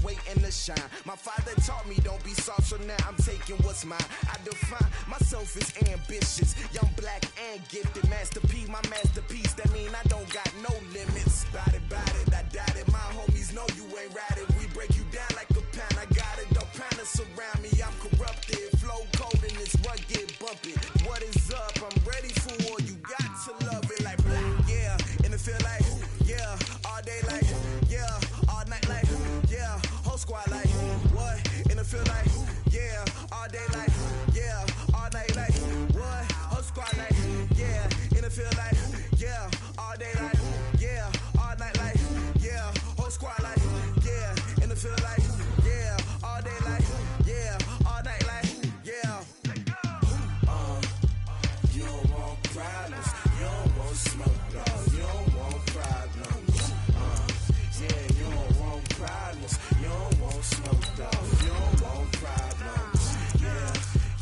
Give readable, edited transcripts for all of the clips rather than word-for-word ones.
waiting to shine. My father taught me don't be soft, so now I'm taking what's mine. I define myself as ambitious, young, black, and gifted. Master P, my masterpiece, that mean I don't got no limits. Bout it, I doubt it. My homies know you ain't ratted. We break you down like a pound. I got it, don't pound us around me. I'm corrupted, flow cold and it's rugged, bumpy. What is up? I'm ready for war. You got to love it like black, yeah. And it feel like, yeah. All day like, yeah. All night like, yeah. Whole squad like, what? And it feel like, yeah. All day like, yeah. All night like, what? Whole squad like, yeah. And it feel like, yeah. All day like, yeah. All night like, yeah. Whole squad like, yeah. And it feel like, yeah. All day like, yeah. All night like, yeah. You don't want problems. You don't want smoke, dog. You don't want problems. Yeah, you don't want problems. You don't want smoke, dog. You don't want problems.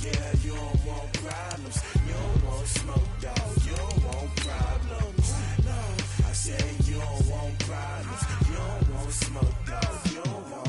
Yeah, you don't want problems. You don't want smoke, dog. You don't want problems. No, I said you don't want problems. You don't want smoke, dog. You don't want.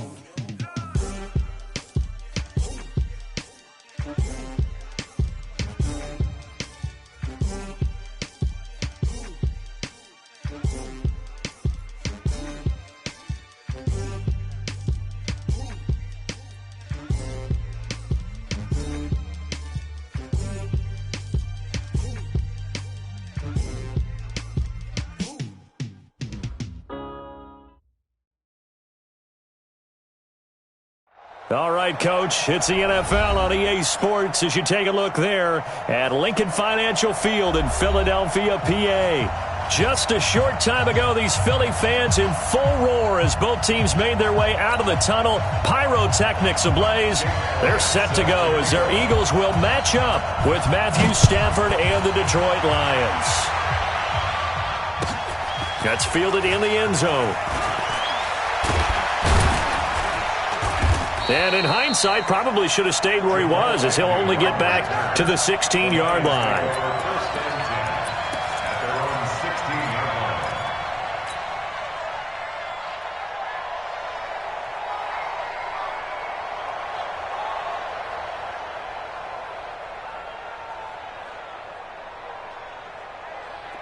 All right, Coach, it's the NFL on EA Sports as you take a look there at Lincoln Financial Field in Philadelphia, PA. Just a short time ago, these Philly fans in full roar as both teams made their way out of the tunnel. Pyrotechnics ablaze. They're set to go as their Eagles will match up with Matthew Stafford and the Detroit Lions. That's fielded in the end zone. And in hindsight, probably should have stayed where he was as he'll only get back to the 16-yard line.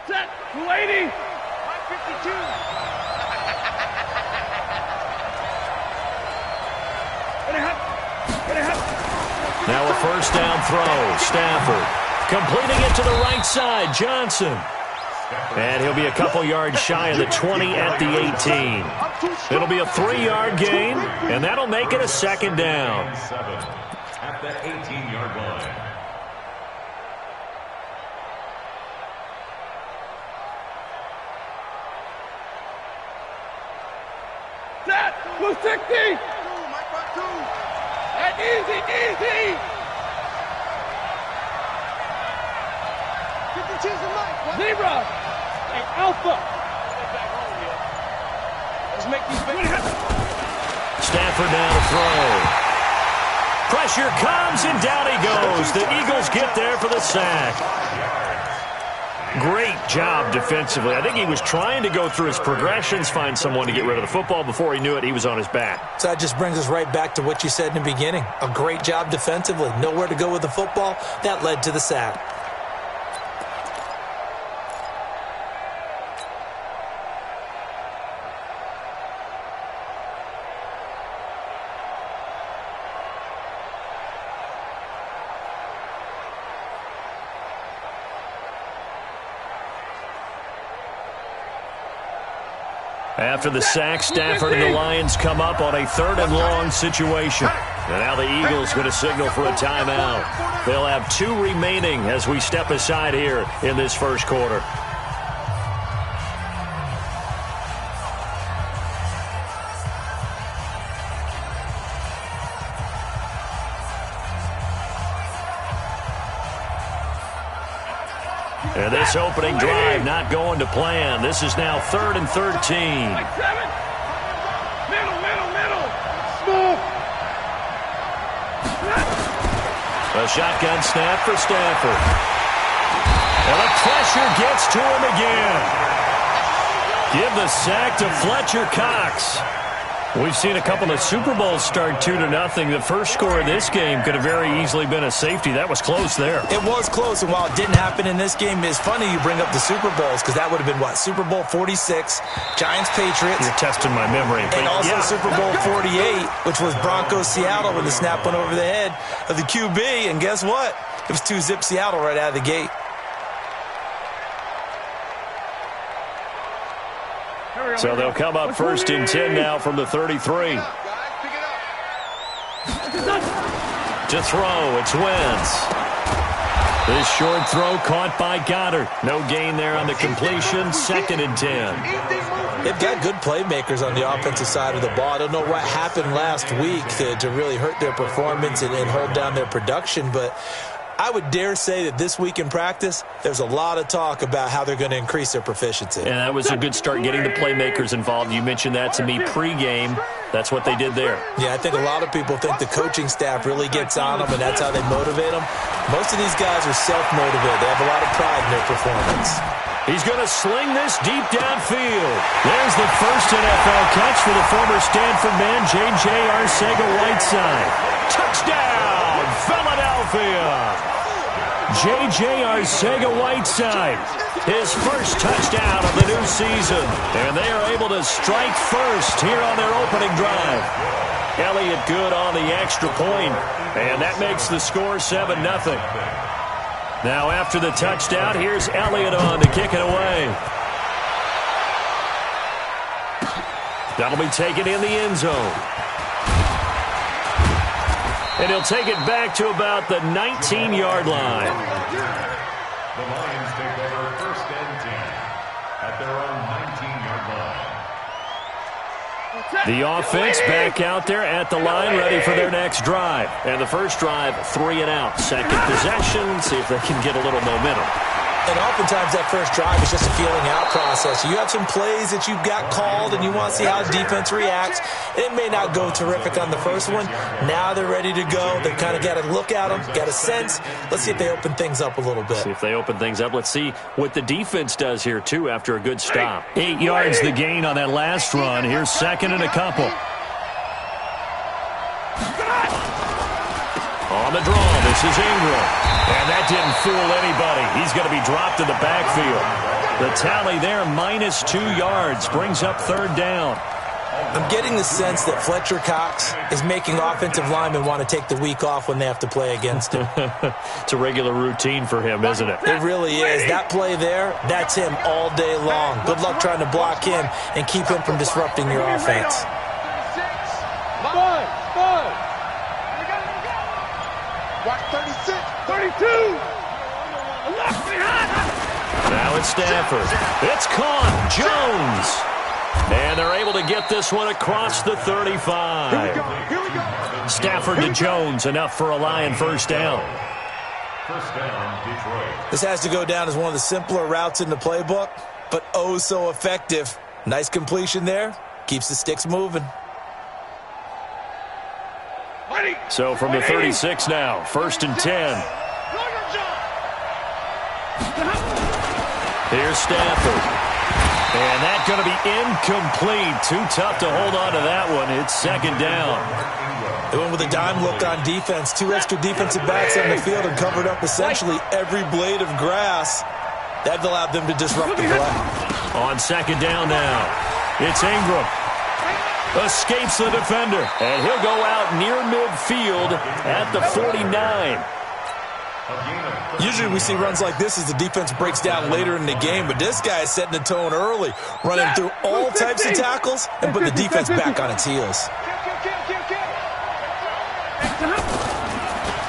Set, 280, 152. Now a first down throw. Stafford completing it to the right side. Johnson. And he'll be a couple yards shy of the 20 at the 18. It'll be a 3-yard gain, and that'll make it a second down. At the 18-yard line. Set, 260. Easy, easy. 52's the mic. Zebra. Hey, Alpha. Let's make these big. Stafford down to throw. Pressure comes, and down he goes. The Eagles get there for the sack. Great job defensively. I think he was trying to go through his progressions, find someone to get rid of the football. Before he knew it, he was on his back. So that just brings us right back to what you said in the beginning. A great job defensively. Nowhere to go with the football. That led to the sack. After the sack, Stafford and the Lions come up on a 3rd and long situation. And now the Eagles going to signal for a timeout. They'll have 2 remaining as we step aside here in this first quarter. And this opening drive not going to plan. This is now 3rd and 13. Middle. Small. A shotgun snap for Stafford. And the pressure gets to him again. Give the sack to Fletcher Cox. We've seen a couple of Super Bowls start 2-0. The first score of this game could have very easily been a safety. That was close there. It was close, and while it didn't happen in this game, it's funny you bring up the Super Bowls because that would have been, what, Super Bowl 46, Giants-Patriots. You're testing my memory. And also Super Bowl 48, which was Broncos-Seattle when the snap went over the head of the QB. And guess what? It was 2-zip Seattle right out of the gate. So they'll come up 1st and 10 now from the 33. To throw, it's Wentz. This short throw caught by Goddard. No gain there on the completion, 2nd and 10. They've got good playmakers on the offensive side of the ball. I don't know what happened last week to really hurt their performance and hold down their production, but I would dare say that this week in practice, there's a lot of talk about how they're going to increase their proficiency. And that was a good start getting the playmakers involved. You mentioned that to me pregame. That's what they did there. Yeah, I think a lot of people think the coaching staff really gets on them, and that's how they motivate them. Most of these guys are self-motivated. They have a lot of pride in their performance. He's going to sling this deep downfield. There's the first NFL catch for the former Stanford man, J.J. Arcega-Whiteside. Touchdown, Philadelphia! J.J. Arcega-Whiteside, his first touchdown of the new season. And they are able to strike first here on their opening drive. Elliott good on the extra point, and that makes the score 7-0. Now after the touchdown, here's Elliott on to kick it away. That'll be taken in the end zone. And he'll take it back to about the 19-yard line. The Lions take over 1st and 10 at their own 19-yard line. The offense back out there at the line, ready for their next drive. And the first drive, 3 and out. Second possession, see if they can get a little momentum. And oftentimes that first drive is just a feeling out process. You have some plays that you've got called and you want to see how the defense reacts. It may not go terrific on the first one. Now they're ready to go. They've kind of got to look at them, got a sense. Let's see if they open things up a little bit. See if they open things up. Let's see what the defense does here, too, after a good stop. 8 yards the gain on that last run. Here's 2nd and a couple. On the draw, this is Ingram. And that didn't fool anybody. He's going to be dropped in the backfield. The tally there, -2 yards, brings up 3rd down. I'm getting the sense that Fletcher Cox is making offensive linemen want to take the week off when they have to play against him. It's a regular routine for him, isn't it? It really is. That play there, that's him all day long. Good luck trying to block him and keep him from disrupting your offense. Watch 36, 32. Now it's Stafford. It's caught. Jones. And they're able to get this one across the 35. Here we go. Stafford to Jones, enough for a Lion first down. First down, Detroit. This has to go down as one of the simpler routes in the playbook, but oh so effective. Nice completion there. Keeps the sticks moving. So from the 36 now, 1st and 10. Here's Stafford. And that's going to be incomplete. Too tough to hold on to that one. It's 2nd down. They went with a dime look on defense. 2 extra defensive backs on the field and covered up essentially every blade of grass. That allowed them to disrupt the play. On 2nd down now, it's Ingram. Escapes the defender, and he'll go out near midfield at the 49. Usually we see runs like this as the defense breaks down later in the game, but this guy is setting the tone early, running through all types of tackles and put the defense back on its heels.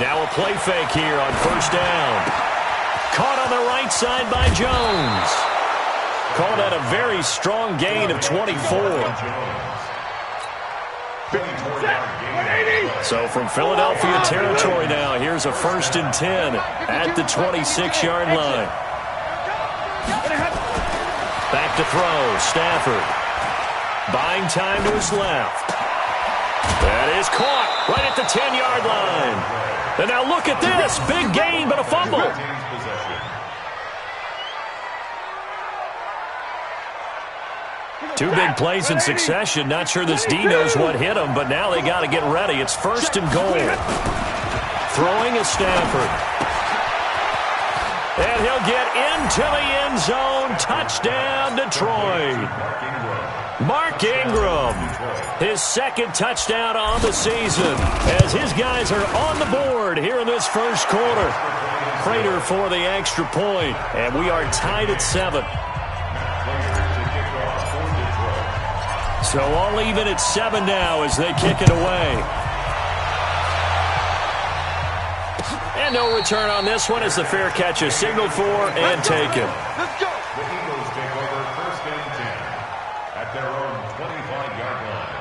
Now a play fake here on 1st down. Caught on the right side by Jones. Called out a very strong gain of 24. So from Philadelphia territory now, here's a 1st and 10 at the 26-yard line. Back to throw, Stafford. Buying time to his left. That is caught right at the 10-yard line. And now look at this, big gain but a fumble. Two big plays in succession. Not sure this D knows what hit him, but now they got to get ready. It's 1st and goal. Throwing is Stafford. And he'll get into the end zone. Touchdown, Detroit. Mark Ingram, his 2nd touchdown on the season, as his guys are on the board here in this 1st quarter. Prater for the extra point, and we are tied at 7. So all even at 7 now as they kick it away. And no return on this one as the fair catch is signaled for and taken. Let's go. The Eagles take over 1st and 10 at their own 25-yard line.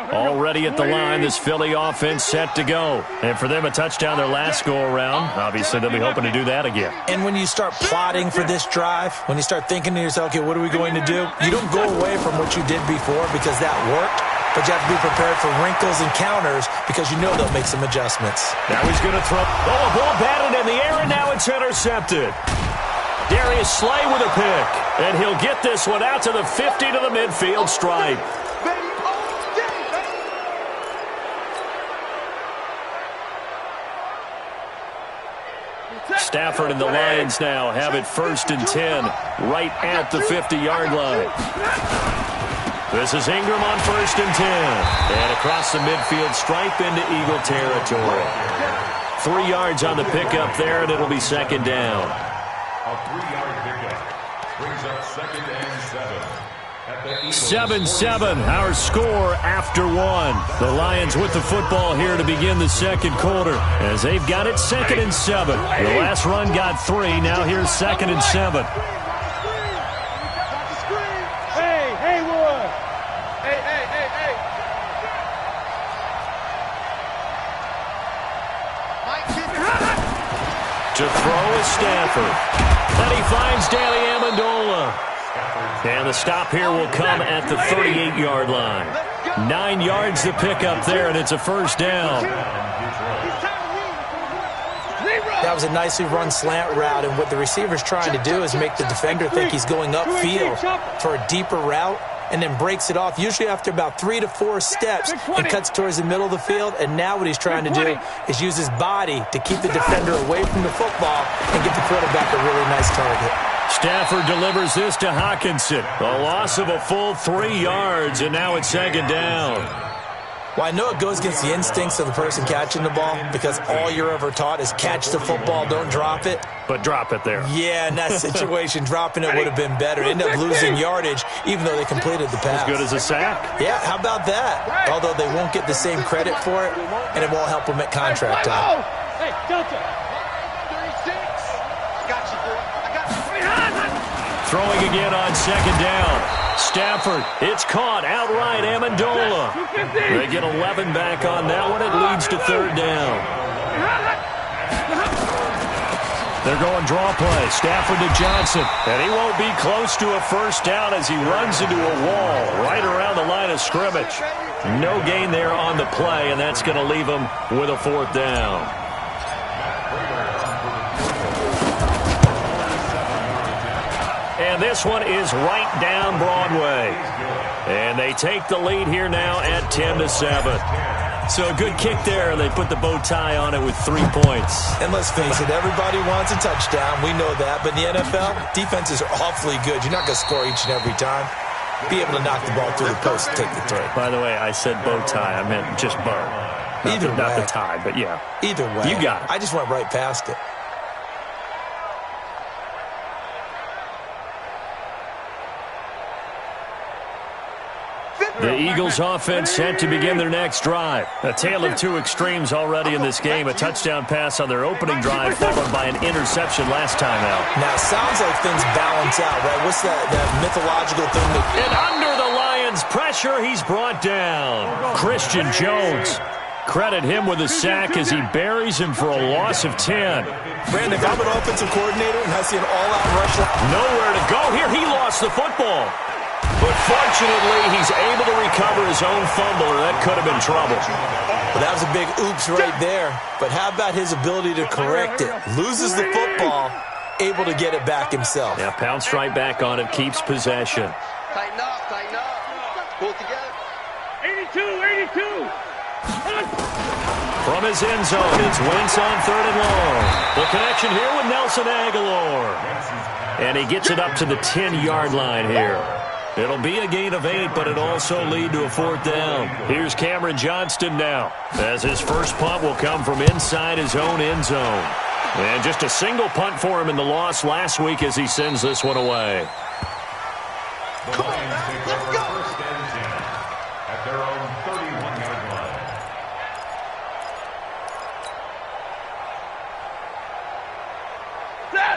Already at the line, this Philly offense set to go. And for them, a touchdown their last go-around. Obviously, they'll be hoping to do that again. And when you start plotting for this drive, when you start thinking to yourself, okay, what are we going to do? You don't go away from what you did before because that worked. But you have to be prepared for wrinkles and counters because you know they'll make some adjustments. Now he's going to throw. Oh, a ball batted in the air, and now it's intercepted. Darius Slay with a pick. And he'll get this one out to the 50 to the midfield stripe. Stafford and the Lions now have it 1st and 10 right at the 50-yard line. This is Ingram on 1st and 10. And across the midfield stripe into Eagle territory. 3 yards on the pickup there, and it'll be 2nd down. A 3-yard pickup brings up 2nd and 7. 7-7, our score after 1. The Lions with the football here to begin the 2nd quarter as they've got it 2nd and 7. The last run got 3. Now here's 2nd and 7. To throw is Stafford. And he finds Danny Amendola. And the stop here will come at the 38-yard line. 9 yards to pick up there, and it's a 1st down. That was a nicely run slant route, and what the receiver's trying to do is make the defender think he's going upfield for a deeper route, and then breaks it off, usually after about 3 to 4 steps, and cuts towards the middle of the field. And now what he's trying to do is use his body to keep the defender away from the football and get the quarterback a really nice target. Stafford delivers this to Hockenson. A loss of a full 3 yards, and now it's 2nd down. Well, I know it goes against the instincts of the person catching the ball because all you're ever taught is catch the football, don't drop it. But drop it there. Yeah, in that situation, dropping it would have been better. End up losing yardage, even though they completed the pass. As good as a sack. Yeah, how about that? Although they won't get the same credit for it, and it won't help them at contract time. Hey, Delta. 36. Got you, boy. I got you. Throwing again on 2nd down. Stafford, it's caught outright. Amendola. They get 11 back on that one. It leads to 3rd down. They're going draw play. Stafford to Johnson. And he won't be close to a 1st down as he runs into a wall right around the line of scrimmage. No gain there on the play, and that's going to leave him with a 4th down. And this one is right down Broadway. And they take the lead here now at 10-7. So a good kick there. They put the bow tie on it with 3 points. And let's face it, everybody wants a touchdown. We know that. But in the NFL, defenses are awfully good. You're not going to score each and every time. Be able to knock the ball through the post and take the throw. By the way, I said bow tie. I meant just bow. Not the tie, but yeah. Either way. You got it. I just went right past it. The Eagles offense set to begin their next drive. A tale of 2 extremes already in this game. A touchdown pass on their opening drive followed by an interception last time out. Now, it sounds like things balance out, right? What's that mythological thing? And under the Lions' pressure, he's brought down. Christian Jones. Credit him with a sack as he buries him for a loss of 10. Brandon, if I'm an offensive coordinator and I see an all-out rush. Nowhere to go here. He lost the football. But fortunately, he's able to recover his own fumble, or that could have been trouble. Well, that was a big oops right there. But how about his ability to correct it? Loses the football, able to get it back himself. Yeah, pounced right back on it, keeps possession. Tighten up. Pull it together. 82. From his end zone, it's Wentz on 3rd and long. The connection here with Nelson Aguilar. And he gets it up to the 10-yard line here. It'll be a gain of 8, but it'll also lead to a 4th down. Here's Cameron Johnston now, as his first punt will come from inside his own end zone. And just a single punt for him in the loss last week as he sends this one away. The Lions take over 1st and 10 at their own 31-yard line.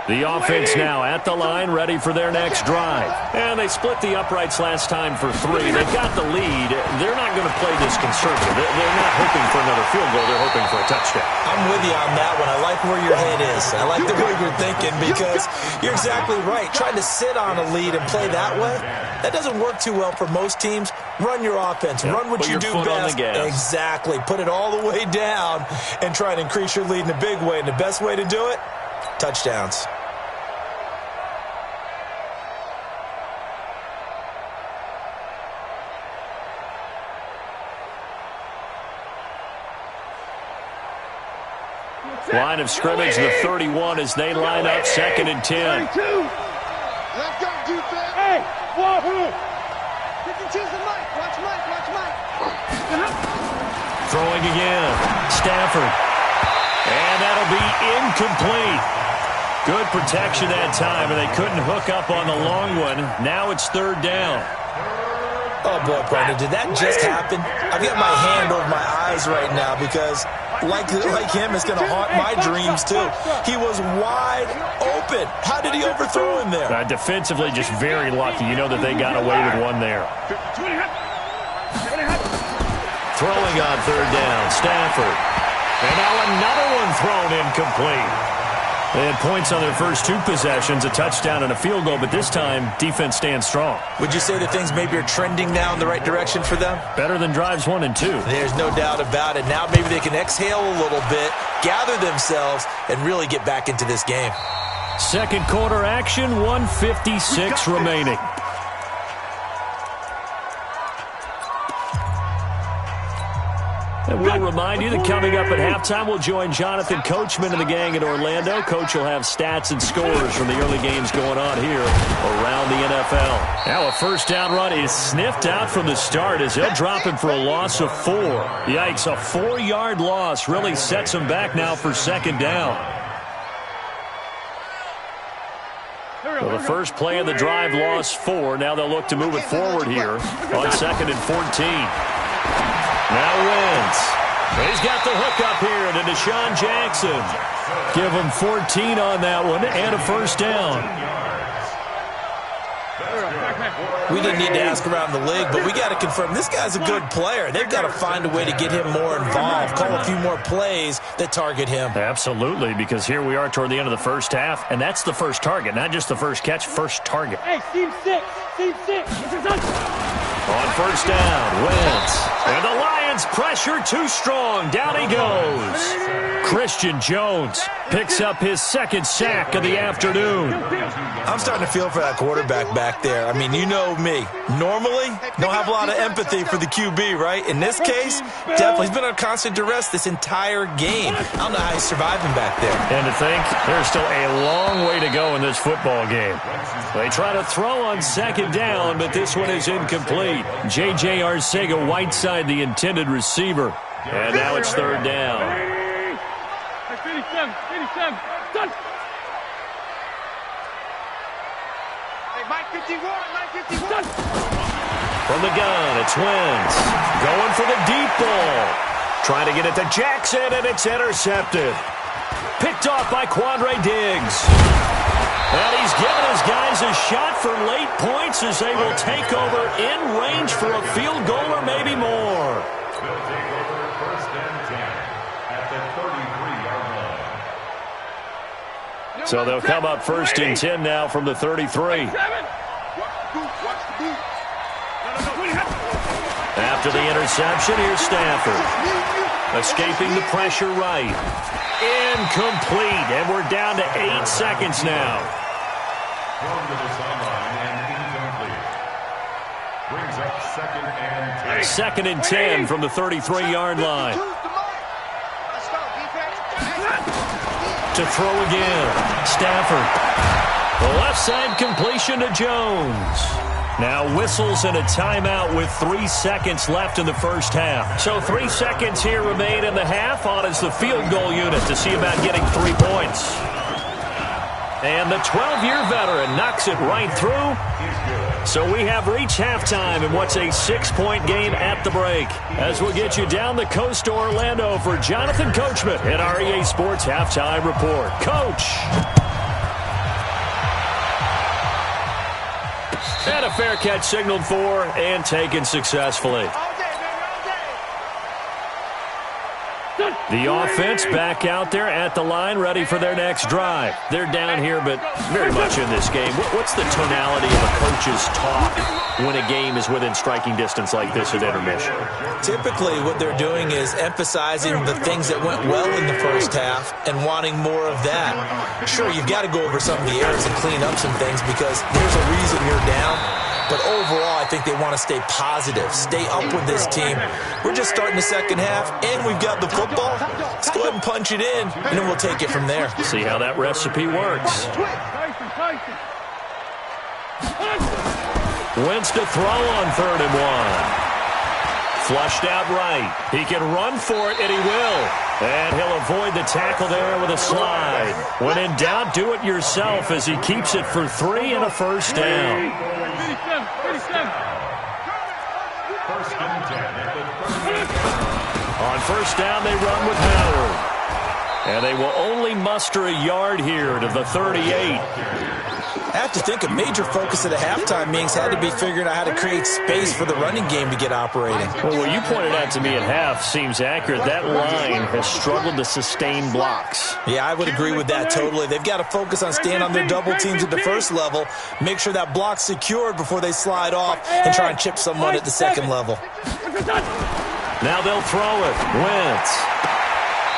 The offense now at the line, ready for their next drive. And they split the uprights last time for 3. They've got the lead. They're not going to play this conservative. They're not hoping for another field goal. They're hoping for a touchdown. I'm with you on that one. I like where your head is. I like the way you're thinking because you're exactly right. Trying to sit on a lead and play that way, that doesn't work too well for most teams. Run your offense. Run what you do best. Exactly. Put it all the way down and try to increase your lead in a big way. And the best way to do it, touchdowns. Line of scrimmage, the 31 as they line up 2nd and 10. Let's go, defense. Hey, Wahoo! You can choose the mic. Watch Mike. Throwing again. Stafford. And that'll be incomplete. Good protection that time, and they couldn't hook up on the long one. Now it's 3rd down. Oh, boy, partner, did that just happen? I've got my hand over my eyes right now because, like him, it's going to haunt my dreams, too. He was wide open. How did he overthrow him there? Defensively, just very lucky. You know that they got away with one there. Throwing on 3rd down, Stafford. And now another one thrown incomplete. They had points on their first 2 possessions, a touchdown and a field goal, but this time, defense stands strong. Would you say that things maybe are trending now in the right direction for them? Better than drives 1 and 2. There's no doubt about it. Now maybe they can exhale a little bit, gather themselves, and really get back into this game. Second quarter action, 1:56 remaining. And we'll remind you that coming up at halftime, we'll join Jonathan Coachman and the gang in Orlando. Coach will have stats and scores from the early games going on here around the NFL. Now a 1st down run is sniffed out from the start as they'll drop him for a loss of 4. Yikes, a 4-yard loss really sets him back now for 2nd down. So the first play of the drive lost 4. Now they'll look to move it forward here on 2nd and 14. Now Wentz. He's got the hook up here to Deshaun Jackson. Give him 14 on that one and a 1st down. We didn't need to ask around the league, but we got to confirm this guy's a good player. They've got to find a way to get him more involved, call a few more plays that target him. Absolutely, because here we are toward the end of the first half, and that's the first target, not just the first catch, first target. Hey, Team 6. On 1st down, Wentz. And the Lions pressure too strong. Down he goes. Christian Jones picks up his 2nd sack of the afternoon. I'm starting to feel for that quarterback back there. I mean, you know me. Normally, don't have a lot of empathy for the QB, right? In this case, definitely. He's been on constant duress this entire game. I don't know how he's surviving back there. And to think, there's still a long way to go in this football game. They try to throw on 2nd down, but this one is incomplete. J.J. Arcega-Whiteside, the intended receiver. And now it's 3rd down. 57. Done. Hey, Mike 51. Done. From the gun, it's Wentz. Going for the deep ball. Trying to get it to Jackson, and it's intercepted. Picked off by Quandre Diggs. And he's given his guys a shot for late points as they will take over in range for a field goal or maybe more. They'll take over 1st and 10 at the 33-yard line. So they'll come up 1st and 10 now from the 33. After the interception, here's Stafford. Escaping the pressure right. Incomplete, and we're down to 8 seconds now. Thrown to the sideline and incomplete. Brings up 2nd and 10. 2nd and 10 from the 33-yard line. To throw again. Stafford. The left side completion to Jones. Now whistles and a timeout with 3 seconds left in the first half. So 3 seconds here remain in the half. On is the field goal unit to see about getting 3 points. And the 12-year veteran knocks it right through. So we have reached halftime in what's a 6-point game at the break. As we'll get you down the coast to Orlando for Jonathan Coachman at our EA Sports Halftime Report. Coach. And a fair catch signaled for and taken successfully. The offense back out there at the line, ready for their next drive. They're down here, but very much in this game. What's the tonality of a coach's talk when a game is within striking distance like this at intermission? Typically, what they're doing is emphasizing the things that went well in the first half and wanting more of that. Sure, you've got to go over some of the errors and clean up some things because there's a reason you're down. But overall, I think they want to stay positive, stay up with this team. We're just starting the second half, and we've got the football. Let's go ahead and punch it in, and then we'll take it from there. See how that recipe works. Wentz to throw on 3rd and 1. Flushed out right. He can run for it, and he will. And he'll avoid the tackle there with a slide. When in doubt, do it yourself as he keeps it for 3 and a first down. 37. First and 10. On first down, they run with Howard. And they will only muster a yard here to the 38. I have to think a major focus at the halftime means had to be figuring out how to create space for the running game to get operating. Well, what you pointed out to me at half seems accurate. That line has struggled to sustain blocks. Yeah, I would agree with that totally. They've got to focus on staying on their double teams at the first level, make sure that block's secured before they slide off and try and chip someone at the second level. Now they'll throw it. Wentz.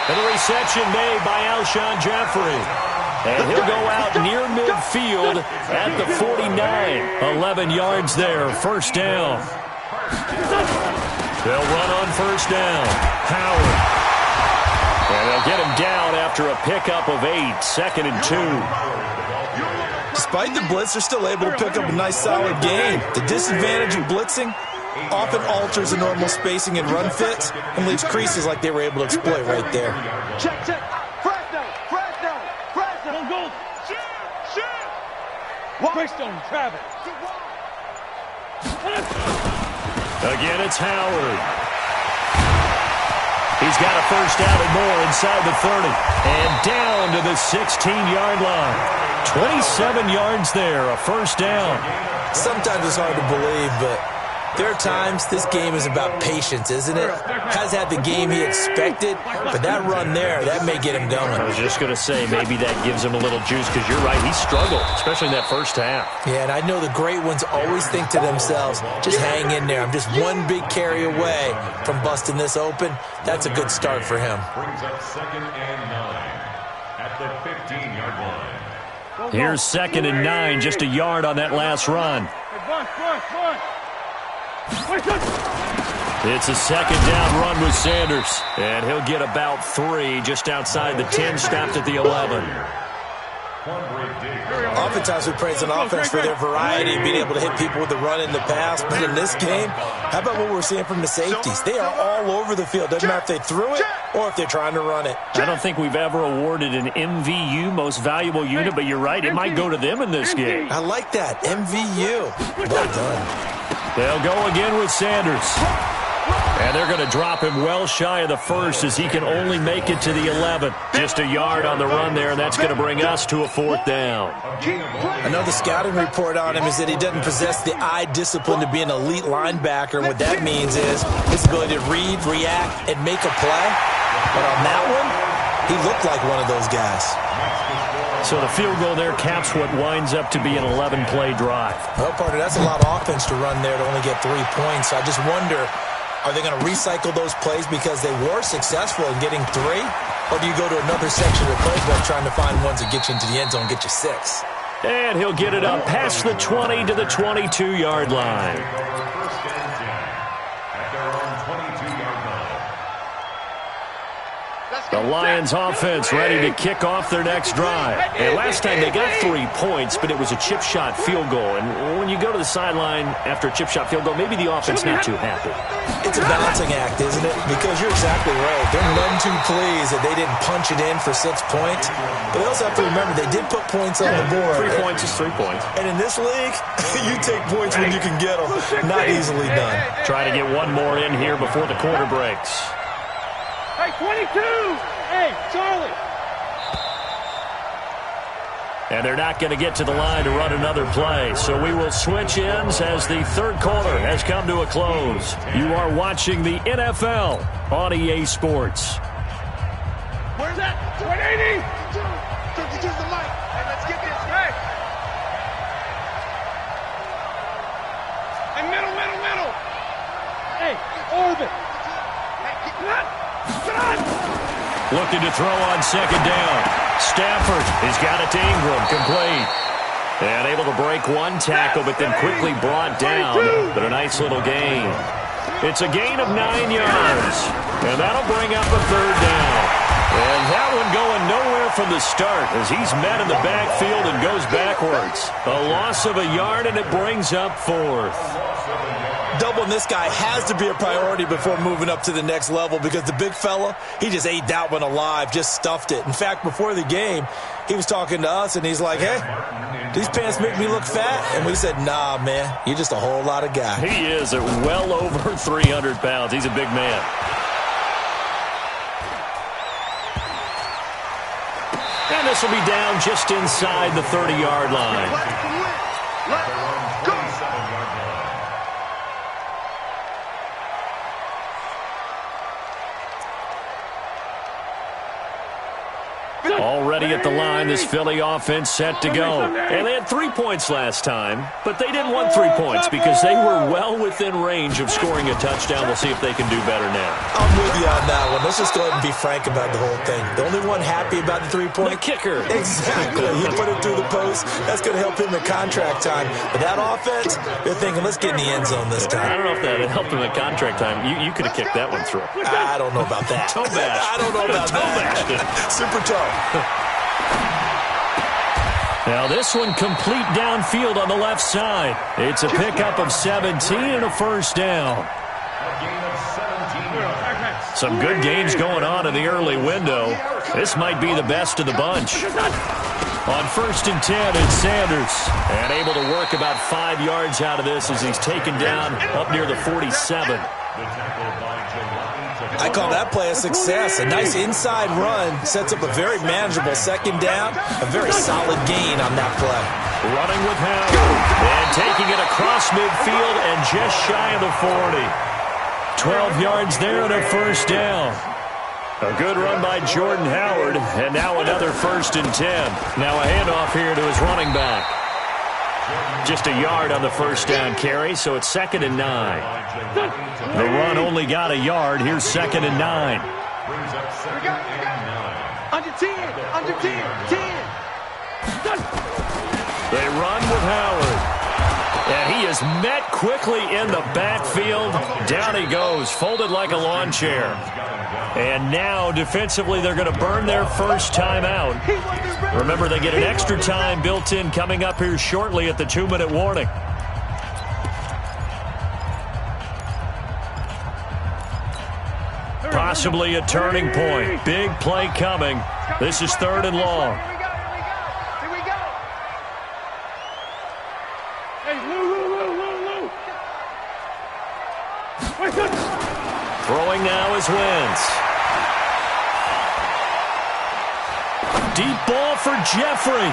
And the reception made by Alshon Jeffrey. And he'll go out near midfield at the 49. 11 yards there, first down. They'll run on first down. Howard. And they'll get him down after a pickup of 8, 2nd and 2. Despite the blitz, they're still able to pick up a nice solid gain. The disadvantage of blitzing often alters the normal spacing and run fits and leaves creases like they were able to exploit right there. Check. Greystone, Travis. Again, it's Howard. He's got a first down and more inside the 30. And down to the 16-yard line. 27 yards there, a first down. Sometimes it's hard to believe, but there are times this game is about patience, isn't it? Has had the game he expected, but that run there, that may get him going. I was just going to say, maybe that gives him a little juice, because you're right, he struggled, especially in that first half. Yeah, and I know the great ones always think to themselves, just hang in there. I'm just one big carry away from busting this open. That's a good start for him. Brings up 2nd and 9 at the 15-yard line. Here's 2nd and 9, just a yard on that last run. It's a second down run with Sanders. And he'll get about 3 just outside the 10, stopped at the 11. Oftentimes we praise an offense for their variety, being able to hit people with the run and the pass. But in this game, how about what we're seeing from the safeties? They are all over the field. Doesn't matter if they threw it or if they're trying to run it. I don't think we've ever awarded an MVU, most valuable unit, but you're right, it might go to them in this game. I like that, MVU. Well done. They'll go again with Sanders. And they're going to drop him well shy of the first as he can only make it to the 11. Just a yard on the run there, and that's going to bring us to a 4th down. Another scouting report on him is that he doesn't possess the eye discipline to be an elite linebacker. And what that means is his ability to read, react, and make a play. But on that one, he looked like one of those guys. So the field goal there caps what winds up to be an 11-play drive. Well, partner, that's a lot of offense to run there to only get 3 points. So I just wonder, are they going to recycle those plays because they were successful in getting 3? Or do you go to another section of the playbook trying to find ones that get you into the end zone and get you 6? And he'll get it up past the 20 to the 22-yard line. First and 10 at their own 22-yard line. The Lions offense ready to kick off their next drive. And last time they got 3 points, but it was a chip shot field goal. And when you go to the sideline after a chip shot field goal, maybe the offense not too happy. It's a balancing act, isn't it? Because you're exactly right. They're none too pleased that they didn't punch it in for 6 points. But they also have to remember they did put points on the board. 3 points is 3 points. And in this league, you take points when you can get them. Not easily done. Try to get one more in here before the quarter breaks. Hey, 22! Hey, Charlie! And they're not going to get to the line to run another play. So we will switch ends as the third quarter has come to a close. You are watching the NFL on EA Sports. Where's that? 180! 32's the mic. Hey, let's get this. Hey! Hey, middle! Hey, orbit! Hey, get Looking to throw on second down. Stafford has got it to Ingram, complete. And able to break one tackle, but then quickly brought down. But a nice little gain. It's a gain of 9 yards. And that'll bring up a third down. And that one going nowhere from the start as he's met in the backfield and goes backwards. A loss of a yard, and it brings up fourth. Doubling this guy has to be a priority before moving up to the next level because the big fella, he just ate that one alive, just stuffed it. In fact, before the game, he was talking to us, and he's like, hey, these pants make me look fat. And we said, nah, man, you're just a whole lot of guy. He is at well over 300 pounds. He's a big man. And this will be down just inside the 30-yard line. Let's go! Already at the line, this Philly offense set to go. And they had 3 points last time, but they didn't want 3 points because they were well within range of scoring a touchdown. We'll see if they can do better now. I'm with you on that one. Let's just go ahead and be frank about the whole thing. The only one happy about the 3-point? The kicker. Exactly. He put it through the post. That's going to help him in contract time. But that offense, they're thinking, let's get in the end zone this time. I don't know if that helped him at contract time. You could have kicked that one through. I don't know about that. Toe bash. I don't know about that. Super toe. Now this one complete downfield on the left side. It's a pickup of 17 and a first down. A gain of 17 yards. Some good gains going on in the early window. This might be the best of the bunch. On 1st and 10, it's Sanders. And able to work about 5 yards out of this as he's taken down up near the 47. I call that play a success. A nice inside run sets up a very manageable second down. A very solid gain on that play. Running with Howard. And taking it across midfield and just shy of the 40. 12 yards there and a first down. A good run by Jordan Howard. And now another 1st and 10. Now a handoff here to his running back. Just a yard on the first down carry, so it's 2nd and 9. The run only got a yard. Here's 2nd and 9. Brings up 2nd and 9. Under 10, under 10, 10. They run with Howard. And he is met quickly in the backfield. Down he goes, folded like a lawn chair. And now, defensively, they're going to burn their first time out. Remember, they get an extra time built in coming up here shortly at the 2-minute warning. Possibly a turning point. Big play coming. This is 3rd and long. Here we go. Hey, Lou. Wait, good. Throwing now is Wentz. Deep ball for Jeffrey.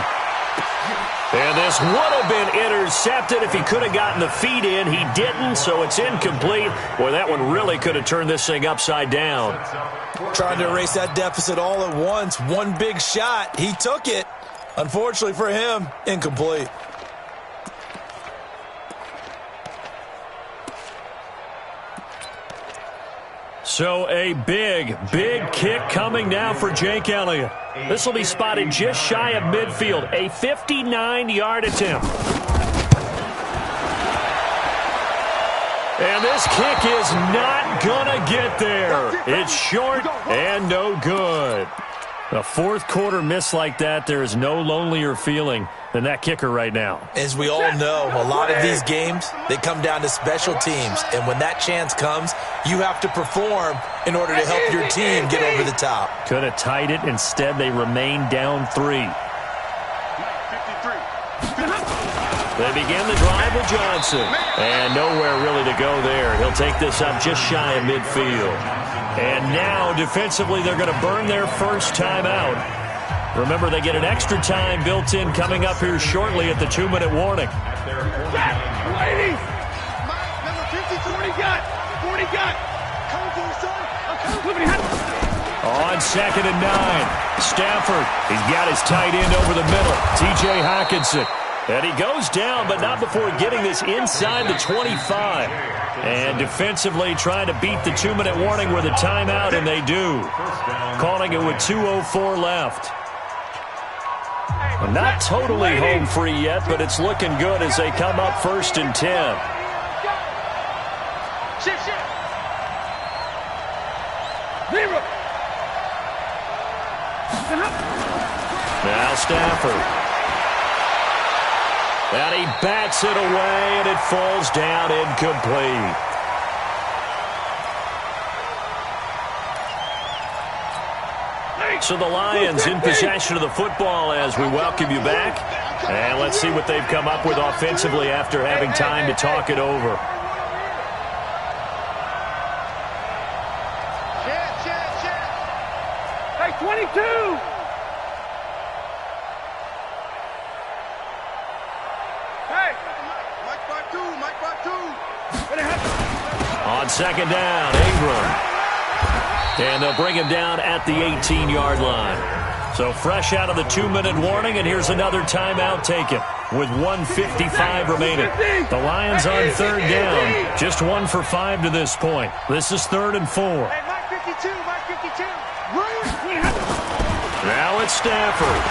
And this would have been intercepted if he could have gotten the feet in. He didn't, so it's incomplete. Boy, that one really could have turned this thing upside down. Trying to erase that deficit all at once. One big shot. He took it. Unfortunately for him, incomplete. So a big kick coming now for Jake Elliott. This will be spotted just shy of midfield. A 59-yard attempt. And this kick is not going to get there. It's short and no good. A fourth quarter miss like that, there is no lonelier feeling than that kicker right now. As we all know, a lot of these games, they come down to special teams. And when that chance comes, you have to perform in order to help your team get over the top. Could have tied it. Instead, they remain down 3. They begin the drive with Johnson. And nowhere really to go there. He'll take this up just shy of midfield. And now, defensively, they're going to burn their first timeout. Remember, they get an extra time built in coming up here shortly at the 2-minute warning. Ladies! Number 50, 40 got. Coming for his son. On 2nd and 9, Stafford. He's got his tight end over the middle, T.J. Hockenson. And he goes down, but not before getting this inside the 25. And defensively trying to beat the 2-minute warning with a timeout, and they do. Calling it with 2:04 left. Not totally home free yet, but it's looking good as they come up 1st and 10. Now Stafford. And he bats it away, and it falls down incomplete. So the Lions in possession of the football as we welcome you back. And let's see what they've come up with offensively after having time to talk it over. Hey, 22! On 2nd down, Ingram. And they'll bring him down at the 18-yard line. So fresh out of the 2-minute warning, and here's another timeout taken with 1:55 remaining. The Lions on 3rd down, just 1 for 5 to this point. This is 3rd and 4. Hey, Mike 52. Now it's Stafford.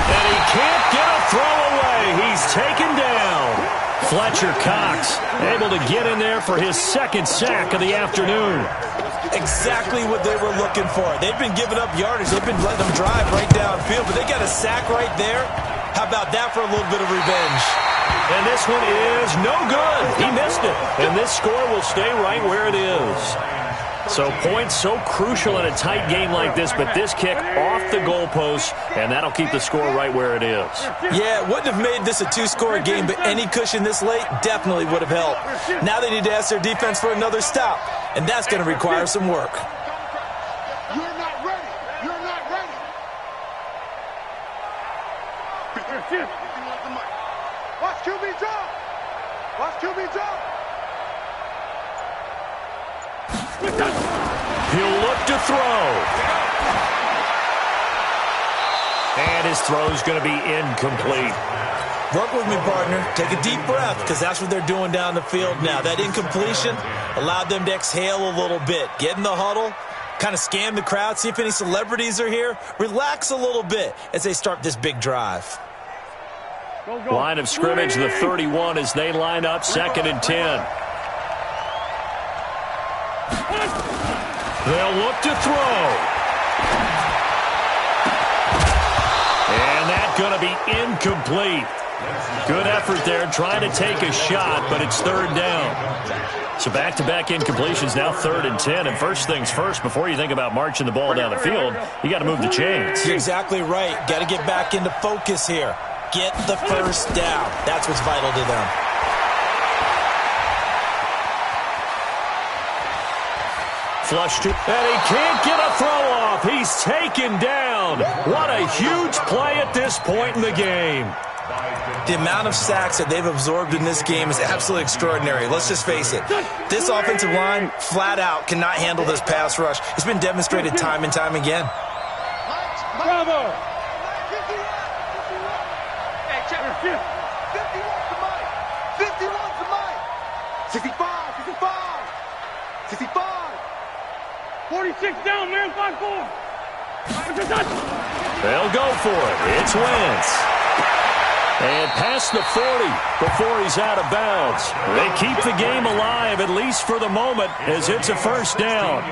And he can't get a throw away. He's taken down. Fletcher Cox able to get in there for his 2nd sack of the afternoon. Exactly what they were looking for. They've been giving up yardage. They've been letting them drive right downfield, but they got a sack right there. How about that for a little bit of revenge? And this one is no good. He missed it. And this score will stay right where it is. So points so crucial in a tight game like this, but this kick off the goalpost, and that'll keep the score right where it is. Yeah, it wouldn't have made this a 2-score game, but any cushion this late definitely would have helped. Now they need to ask their defense for another stop, and that's going to require some work. You're not ready. Watch QB drop. He'll look to throw. And his throw's going to be incomplete. Work with me, partner. Take a deep breath, because that's what they're doing down the field now. That incompletion allowed them to exhale a little bit. Get in the huddle, kind of scan the crowd, see if any celebrities are here. Relax a little bit as they start this big drive. Line of scrimmage, the 31 as they line up 2nd and 10. They'll look to throw. And that's going to be incomplete. Good effort there trying to take a shot, but it's 3rd down. So back-to-back incompletions, now 3rd and 10. And first things first, before you think about marching the ball down the field, you got to move the chains. You're exactly right. Got to get back into focus here. Get the first down. That's what's vital to them. Flush to, and he can't get a throw off. He's taken down. What a huge play at this point in the game. The amount of sacks that they've absorbed in this game is absolutely extraordinary. Let's just face it. This offensive line, flat out, cannot handle this pass rush. It's been demonstrated time and time again. Bravo! Hey, check it. 51 to Mike. 51 to Mike. 65. 46 down, man, 5-4. They'll go for it. It's Wentz. And past the 40 before he's out of bounds. They keep the game alive, at least for the moment, as it's a first down.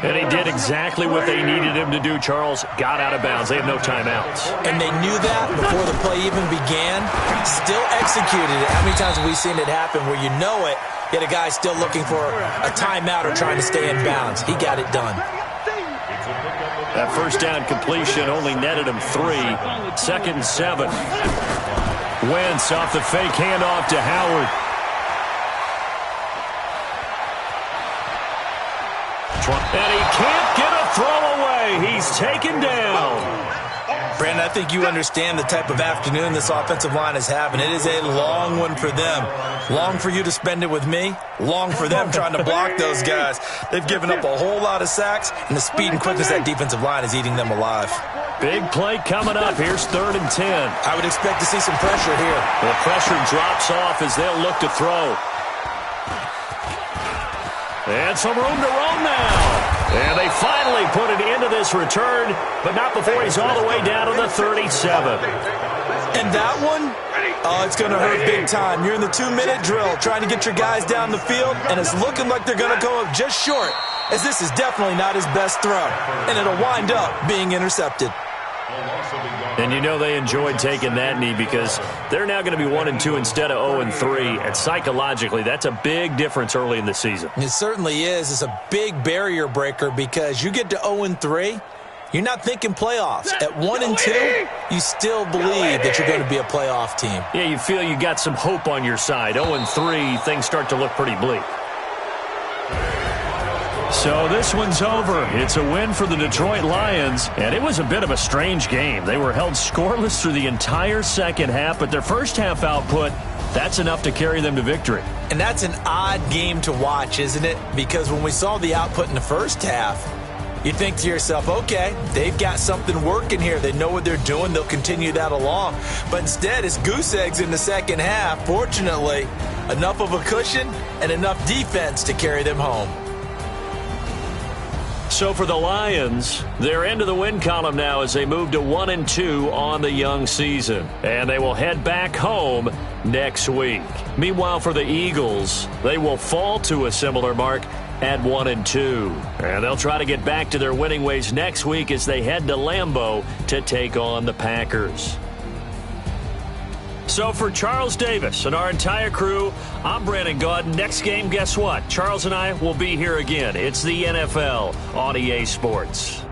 And he did exactly what they needed him to do, Charles. Got out of bounds. They have no timeouts. And they knew that before the play even began. Still executed it. How many times have we seen it happen where you know it, yet a guy still looking for a timeout or trying to stay in bounds? He got it done. That first down completion only netted him 3. 2nd and 7. Wentz off the fake handoff to Howard. And he can't get a throw away. He's taken down. Brandon, I think you understand the type of afternoon this offensive line is having. It is a long one for them. Long for you to spend it with me. Long for them trying to block those guys. They've given up a whole lot of sacks, and the speed and quickness of that defensive line is eating them alive. Big play coming up. Here's 3rd and 10. I would expect to see some pressure here. The pressure drops off as they'll look to throw. And some room to roam now. And they finally put it into this return, but not before he's all the way down to the 37. And that one, it's going to hurt big time. You're in the 2-minute drill trying to get your guys down the field, and it's looking like they're going to go up just short, as this is definitely not his best throw. And it'll wind up being intercepted. And you know they enjoyed taking that knee because they're now going to be 1-2 instead of 0-3. And psychologically, that's a big difference early in the season. It certainly is. It's a big barrier breaker because you get to 0-3, you're not thinking playoffs. At 1-2, you still believe that you're going to be a playoff team. Yeah, you feel you got some hope on your side. 0-3, things start to look pretty bleak. So this one's over. It's a win for the Detroit Lions, and it was a bit of a strange game. They were held scoreless through the entire second half, but their first half output, that's enough to carry them to victory. And that's an odd game to watch, isn't it? Because when we saw the output in the first half, you think to yourself, okay, they've got something working here. They know what they're doing. They'll continue that along. But instead, it's goose eggs in the second half. Fortunately, enough of a cushion and enough defense to carry them home. So for the Lions, they're into the win column now as they move to 1-2 on the young season. And they will head back home next week. Meanwhile, for the Eagles, they will fall to a similar mark at 1-2. And they'll try to get back to their winning ways next week as they head to Lambeau to take on the Packers. So for Charles Davis and our entire crew, I'm Brandon Gaudin. Next game, guess what? Charles and I will be here again. It's the NFL on EA Sports.